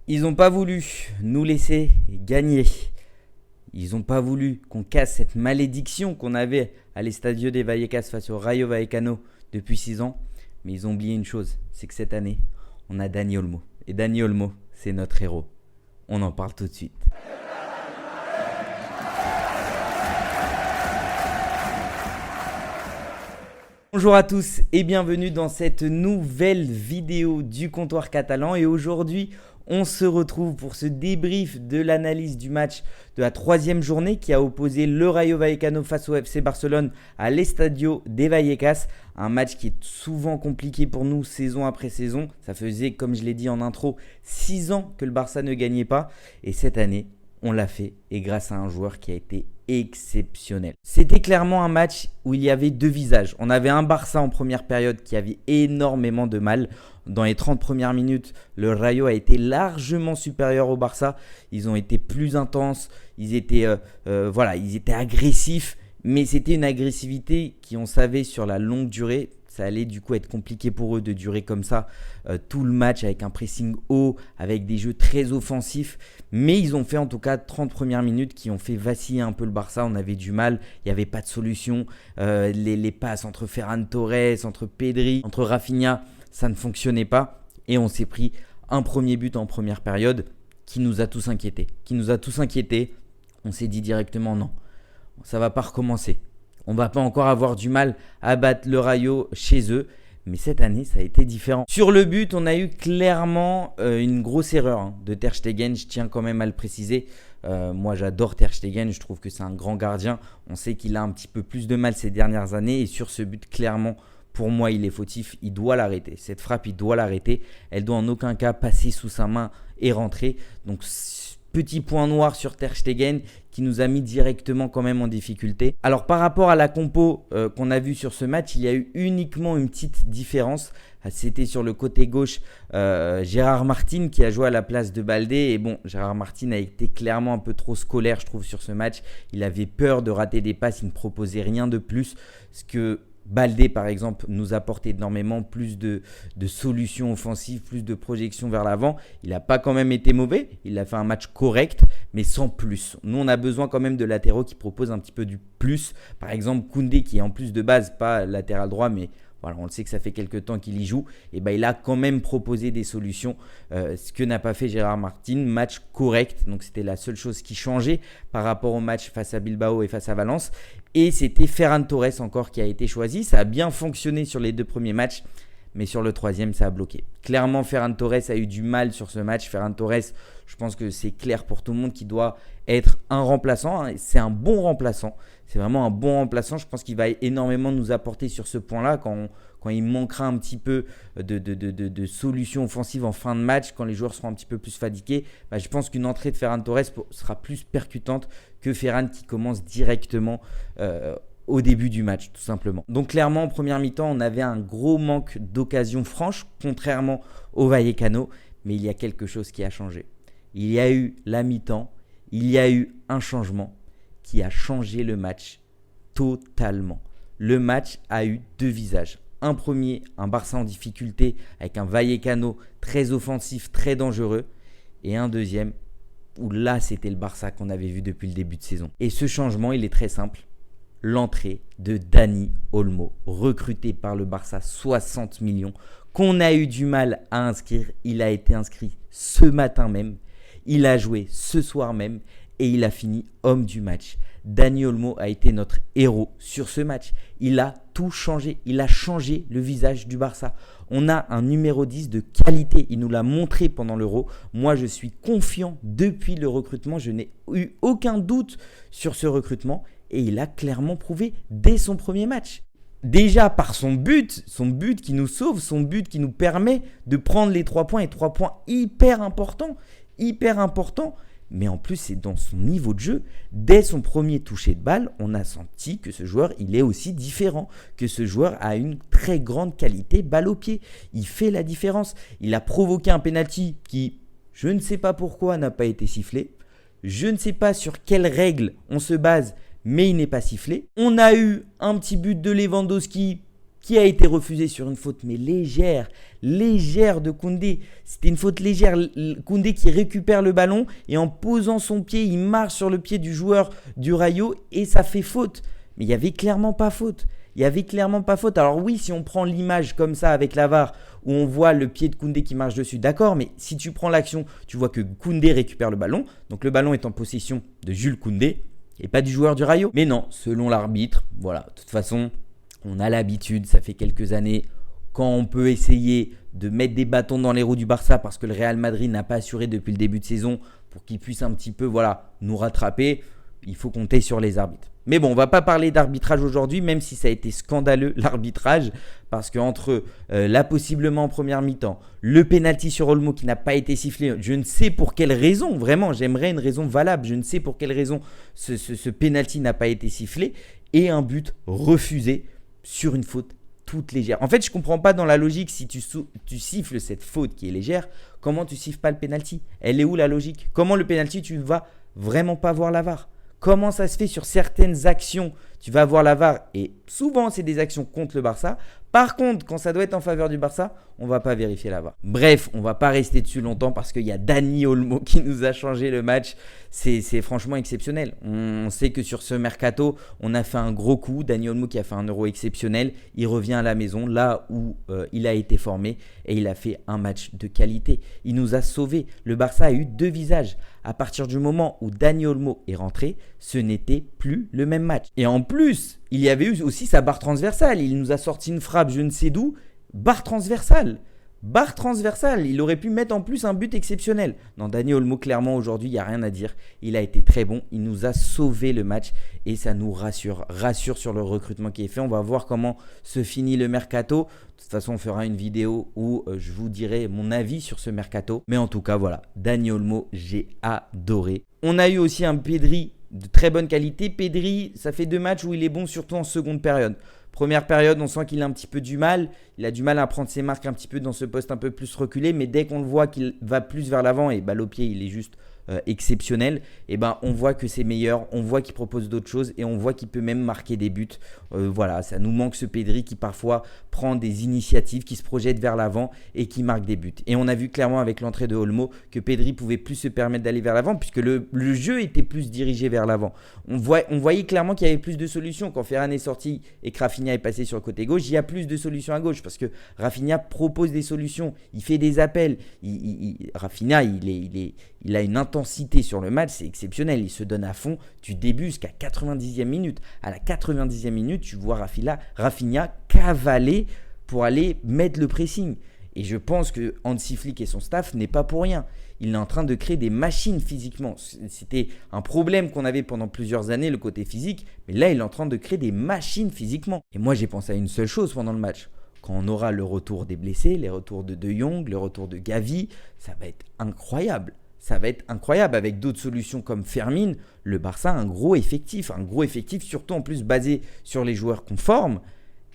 Ils n'ont pas voulu nous laisser gagner. Ils n'ont pas voulu qu'on casse cette malédiction qu'on avait à l'Estadio de Vallecas face au Rayo Vallecano depuis 6 ans. Mais ils ont oublié une chose, c'est que cette année, on a Dani Olmo. Et Dani Olmo, c'est notre héros. On en parle tout de suite. Bonjour à tous et bienvenue dans cette nouvelle vidéo du comptoir catalan. Et aujourd'hui, on se retrouve pour ce débrief de l'analyse du match de la 3e journée qui a opposé le Rayo Vallecano face au FC Barcelone à l'Estadio de Vallecas. Un match qui est souvent compliqué pour nous saison après saison. Ça faisait, comme je l'ai dit en intro, 6 ans que le Barça ne gagnait pas. Et cette année, on l'a fait et grâce à un joueur qui a été exceptionnel. C'était clairement un match où il y avait deux visages. On avait un Barça en première période qui avait énormément de mal. Dans les 30 premières minutes, le Rayo a été largement supérieur au Barça. Ils ont été plus intenses, ils étaient agressifs, mais c'était une agressivité qui, on savait, sur la longue durée, ça allait du coup être compliqué pour eux de durer comme ça tout le match avec un pressing haut, avec des jeux très offensifs. Mais ils ont fait en tout cas 30 premières minutes qui ont fait vaciller un peu le Barça. On avait du mal, il n'y avait pas de solution. Les passes entre Ferran Torres, entre Pedri, entre Rafinha, ça ne fonctionnait pas. Et on s'est pris un premier but en première période qui nous a tous inquiétés. On s'est dit directement non, ça ne va pas recommencer. On ne va pas encore avoir du mal à battre le Rayo chez eux. Mais cette année, ça a été différent. Sur le but, on a eu clairement une grosse erreur de Ter Stegen. Je tiens quand même à le préciser. Moi, j'adore Ter Stegen. Je trouve que c'est un grand gardien. On sait qu'il a un petit peu plus de mal ces dernières années. Et sur ce but, clairement, pour moi, il est fautif. Il doit l'arrêter. Cette frappe, il doit l'arrêter. Elle doit en aucun cas passer sous sa main et rentrer. Donc, petit point noir sur Ter Stegen qui nous a mis directement quand même en difficulté. Alors par rapport à la compo qu'on a vue sur ce match, il y a eu uniquement une petite différence. C'était sur le côté gauche Gérard Martin qui a joué à la place de Baldé. Et bon, Gérard Martin a été clairement un peu trop scolaire, je trouve, sur ce match. Il avait peur de rater des passes, il ne proposait rien de plus. Ce que Baldé, par exemple, nous apporte énormément plus de solutions offensives, plus de projections vers l'avant. Il n'a pas quand même été mauvais. Il a fait un match correct, mais sans plus. Nous, on a besoin quand même de latéraux qui proposent un petit peu du plus. Par exemple, Koundé, qui est en plus de base pas latéral droit, mais voilà, on le sait que ça fait quelques temps qu'il y joue. Et il a quand même proposé des solutions, ce que n'a pas fait Gérard Martin. Match correct, donc c'était la seule chose qui changeait par rapport au match face à Bilbao et face à Valence. Et c'était Ferran Torres encore qui a été choisi. Ça a bien fonctionné sur les 2 premiers matchs, mais sur le 3e, ça a bloqué. Clairement, Ferran Torres a eu du mal sur ce match. Ferran Torres, je pense que c'est clair pour tout le monde qu'il doit être un remplaçant. C'est un bon remplaçant. C'est vraiment un bon remplaçant. Je pense qu'il va énormément nous apporter sur ce point-là quand il manquera un petit peu de solutions offensives en fin de match, quand les joueurs seront un petit peu plus fatigués. Je pense qu'une entrée de Ferran Torres sera plus percutante que Ferran qui commence directement au début du match, tout simplement. Donc clairement, en première mi-temps, on avait un gros manque d'occasions franches, contrairement au Vallecano. Mais il y a quelque chose qui a changé. Il y a eu la mi-temps, il y a eu un changement qui a changé le match totalement. Le match a eu 2 visages. Un premier, un Barça en difficulté avec un Vallecano très offensif, très dangereux. Et un deuxième, où là, c'était le Barça qu'on avait vu depuis le début de saison. Et ce changement, il est très simple. L'entrée de Dani Olmo, recruté par le Barça 60 millions, qu'on a eu du mal à inscrire. Il a été inscrit ce matin même. Il a joué ce soir même et il a fini homme du match. Dani Olmo a été notre héros sur ce match. Il a tout changé. Il a changé le visage du Barça. On a un numéro 10 de qualité. Il nous l'a montré pendant l'Euro. Moi, je suis confiant depuis le recrutement. Je n'ai eu aucun doute sur ce recrutement. Et il a clairement prouvé dès son premier match. Déjà par son but qui nous sauve, son but qui nous permet de prendre les 3 points. Et 3 points hyper importants. Mais en plus, c'est dans son niveau de jeu. Dès son premier toucher de balle, on a senti que ce joueur, il est aussi différent. Que ce joueur a une très grande qualité balle au pied. Il fait la différence. Il a provoqué un penalty qui, je ne sais pas pourquoi, n'a pas été sifflé. Je ne sais pas sur quelles règles on se base, mais il n'est pas sifflé. On a eu un petit but de Lewandowski qui a été refusée sur une faute mais légère de Koundé. C'était une faute légère. Koundé qui récupère le ballon et en posant son pied, il marche sur le pied du joueur du Rayo et ça fait faute. Mais il n'y avait clairement pas faute. Alors oui, si on prend l'image comme ça avec la VAR où on voit le pied de Koundé qui marche dessus, d'accord, mais si tu prends l'action, tu vois que Koundé récupère le ballon. Donc le ballon est en possession de Jules Koundé et pas du joueur du Rayo. Mais non, selon l'arbitre, voilà, de toute façon, on a l'habitude, ça fait quelques années, quand on peut essayer de mettre des bâtons dans les roues du Barça parce que le Real Madrid n'a pas assuré depuis le début de saison pour qu'il puisse un petit peu nous rattraper, il faut compter sur les arbitres. Mais bon, on ne va pas parler d'arbitrage aujourd'hui, même si ça a été scandaleux l'arbitrage, parce qu'entre là possiblement en première mi-temps, le pénalty sur Olmo qui n'a pas été sifflé, je ne sais pour quelle raison, vraiment, j'aimerais une raison valable, je ne sais pour quelle raison ce pénalty n'a pas été sifflé, et un but refusé sur une faute toute légère. En fait, je ne comprends pas dans la logique, si tu siffles cette faute qui est légère, comment tu siffles pas le pénalty? Elle est où la logique? Comment le pénalty, tu ne vas vraiment pas voir la VAR? Comment ça se fait sur certaines actions, tu vas voir la VAR et souvent c'est des actions contre le Barça. Par contre, quand ça doit être en faveur du Barça, on ne va pas vérifier la VAR. Bref, on ne va pas rester dessus longtemps parce qu'il y a Dani Olmo qui nous a changé le match. C'est franchement exceptionnel. On sait que sur ce mercato, on a fait un gros coup. Dani Olmo qui a fait un Euro exceptionnel. Il revient à la maison, là où il a été formé et il a fait un match de qualité. Il nous a sauvés. Le Barça a eu deux visages. À partir du moment où Dani Olmo est rentré, ce n'était plus le même match. Et en plus, il y avait eu aussi sa barre transversale. Il nous a sorti une frappe je ne sais d'où. Barre transversale, il aurait pu mettre en plus un but exceptionnel. Non, Dani Olmo, clairement, aujourd'hui, il n'y a rien à dire. Il a été très bon, il nous a sauvé le match et ça nous rassure sur le recrutement qui est fait. On va voir comment se finit le mercato. De toute façon, on fera une vidéo où je vous dirai mon avis sur ce mercato. Mais en tout cas, voilà, Dani Olmo, j'ai adoré. On a eu aussi un Pedri de très bonne qualité. Pedri, ça fait 2 matchs où il est bon, surtout en seconde période. Première période, on sent qu'il a un petit peu du mal. Il a du mal à prendre ses marques un petit peu dans ce poste un peu plus reculé. Mais dès qu'on le voit qu'il va plus vers l'avant et balle au pied, il est juste exceptionnel. Et on voit que c'est meilleur. On voit qu'il propose d'autres choses et on voit qu'il peut même marquer des buts. Voilà, ça nous manque ce Pedri qui parfois prend des initiatives, qui se projette vers l'avant et qui marque des buts. Et on a vu clairement avec l'entrée de Olmo que Pedri pouvait plus se permettre d'aller vers l'avant puisque le jeu était plus dirigé vers l'avant. On voyait clairement qu'il y avait plus de solutions. Quand Ferran est sorti et que Rafinha est passé sur le côté gauche, il y a plus de solutions à gauche parce que Rafinha propose des solutions, il fait des appels. Rafinha, il a une intensité sur le match, c'est exceptionnel. Il se donne à fond. Tu débutes jusqu'à 90e minute. À la 90e minute, tu vois Rafinha cavaler pour aller mettre le pressing. Et je pense que Hansi Flick et son staff n'est pas pour rien. Il est en train de créer des machines physiquement. C'était un problème qu'on avait pendant plusieurs années, le côté physique. Mais là, il est en train de créer des machines physiquement. Et moi, j'ai pensé à une seule chose pendant le match. Quand on aura le retour des blessés, les retours de Jong, le retour de Gavi, ça va être incroyable. Ça va être incroyable avec d'autres solutions comme Fermin. Le Barça a un gros effectif surtout en plus basé sur les joueurs qu'on forme.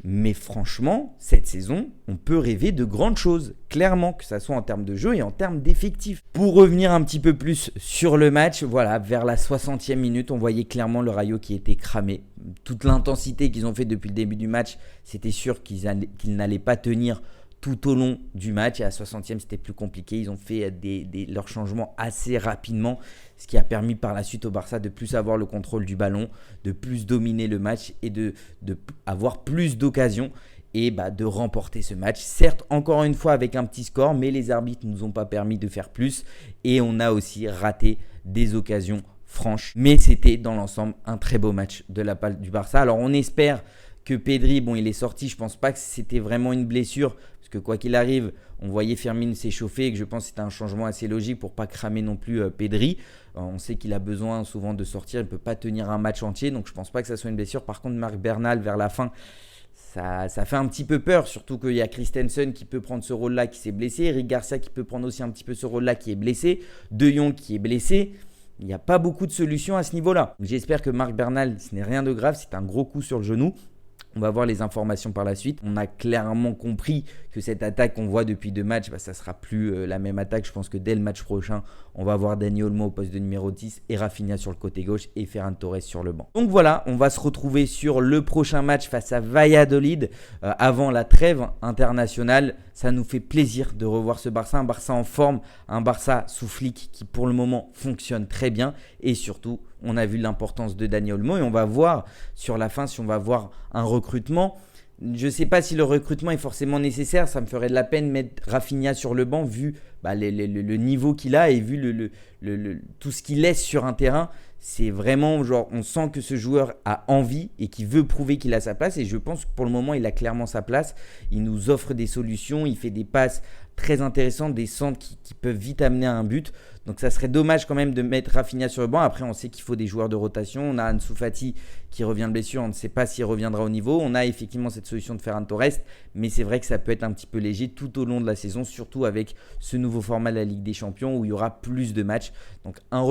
Mais franchement, cette saison, on peut rêver de grandes choses, clairement, que ça soit en termes de jeu et en termes d'effectifs. Pour revenir un petit peu plus sur le match, voilà, vers la 60e minute, on voyait clairement le Rayo qui était cramé. Toute l'intensité qu'ils ont fait depuis le début du match, c'était sûr qu'ils n'allaient pas tenir tout au long du match. Et à la 60e, c'était plus compliqué. Ils ont fait leurs changements assez rapidement, ce qui a permis par la suite au Barça de plus avoir le contrôle du ballon, de plus dominer le match et de avoir plus d'occasions et de remporter ce match. Certes, encore une fois avec un petit score, mais les arbitres ne nous ont pas permis de faire plus et on a aussi raté des occasions franches. Mais c'était dans l'ensemble un très beau match de la part du Barça. Alors on espère que Pedri, il est sorti. Je ne pense pas que c'était vraiment une blessure parce que quoi qu'il arrive, on voyait Fermin s'échauffer et que je pense que c'était un changement assez logique pour ne pas cramer non plus Pedri. On sait qu'il a besoin souvent de sortir, il ne peut pas tenir un match entier, donc je ne pense pas que ça soit une blessure. Par contre, Marc Bernal, vers la fin, ça fait un petit peu peur, surtout qu'il y a Christensen qui peut prendre ce rôle-là qui s'est blessé, Eric Garcia qui peut prendre aussi un petit peu ce rôle-là qui est blessé, De Jong qui est blessé. Il n'y a pas beaucoup de solutions à ce niveau-là. J'espère que Marc Bernal, ce n'est rien de grave, c'est un gros coup sur le genou. On va voir les informations par la suite. On a clairement compris que cette attaque qu'on voit depuis 2 matchs, ça ne sera plus la même attaque. Je pense que dès le match prochain, on va voir Dani Olmo au poste de numéro 10 et Rafinha sur le côté gauche et Ferran Torres sur le banc. Donc voilà, on va se retrouver sur le prochain match face à Valladolid avant la trêve internationale. Ça nous fait plaisir de revoir ce Barça, un Barça en forme, un Barça sous Flick qui pour le moment fonctionne très bien et surtout, on a vu l'importance de Dani Olmo et on va voir sur la fin si on va voir un recrutement. Je ne sais pas si le recrutement est forcément nécessaire. Ça me ferait de la peine de mettre Rafinha sur le banc vu le niveau qu'il a et vu tout ce qu'il laisse sur un terrain. C'est vraiment genre, on sent que ce joueur a envie et qu'il veut prouver qu'il a sa place. Et je pense que pour le moment, il a clairement sa place. Il nous offre des solutions, il fait des passes très intéressantes, des centres qui peuvent vite amener à un but. Donc ça serait dommage quand même de mettre Rafinha sur le banc. Après, on sait qu'il faut des joueurs de rotation. On a Ansu Fati qui revient de blessure. On ne sait pas s'il reviendra au niveau. On a effectivement cette solution de Ferran Torres. Mais c'est vrai que ça peut être un petit peu léger tout au long de la saison, surtout avec ce nouveau format de la Ligue des Champions où il y aura plus de matchs. Donc un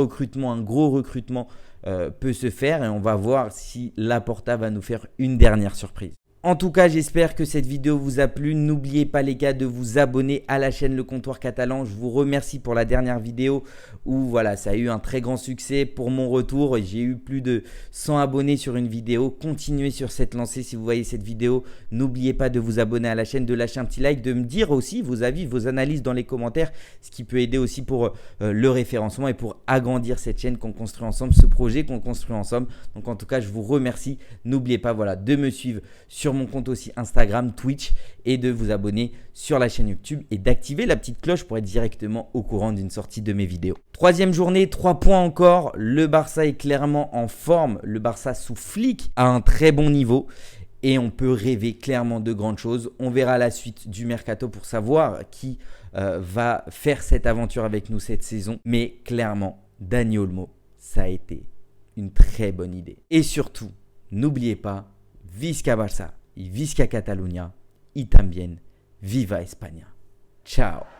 gros recrutement peut se faire et on va voir si Laporta va nous faire une dernière surprise. En tout cas, j'espère que cette vidéo vous a plu. N'oubliez pas les gars de vous abonner à la chaîne Le Comptoir Catalan. Je vous remercie pour la dernière vidéo où voilà, ça a eu un très grand succès pour mon retour. J'ai eu plus de 100 abonnés sur une vidéo. Continuez sur cette lancée si vous voyez cette vidéo. N'oubliez pas de vous abonner à la chaîne, de lâcher un petit like, de me dire aussi vos avis, vos analyses dans les commentaires, ce qui peut aider aussi pour le référencement et pour agrandir cette chaîne qu'on construit ensemble, ce projet qu'on construit ensemble. Donc en tout cas, je vous remercie. N'oubliez pas voilà, de me suivre sur mon compte aussi Instagram, Twitch et de vous abonner sur la chaîne YouTube et d'activer la petite cloche pour être directement au courant d'une sortie de mes vidéos. 3e journée, 3 points encore. Le Barça est clairement en forme. Le Barça sous Flick à un très bon niveau et on peut rêver clairement de grandes choses. On verra la suite du mercato pour savoir qui va faire cette aventure avec nous cette saison. Mais clairement, Dani Olmo, ça a été une très bonne idée. Et surtout, n'oubliez pas, Visca Barça y Visca Catalunya y también Viva España. Ciao.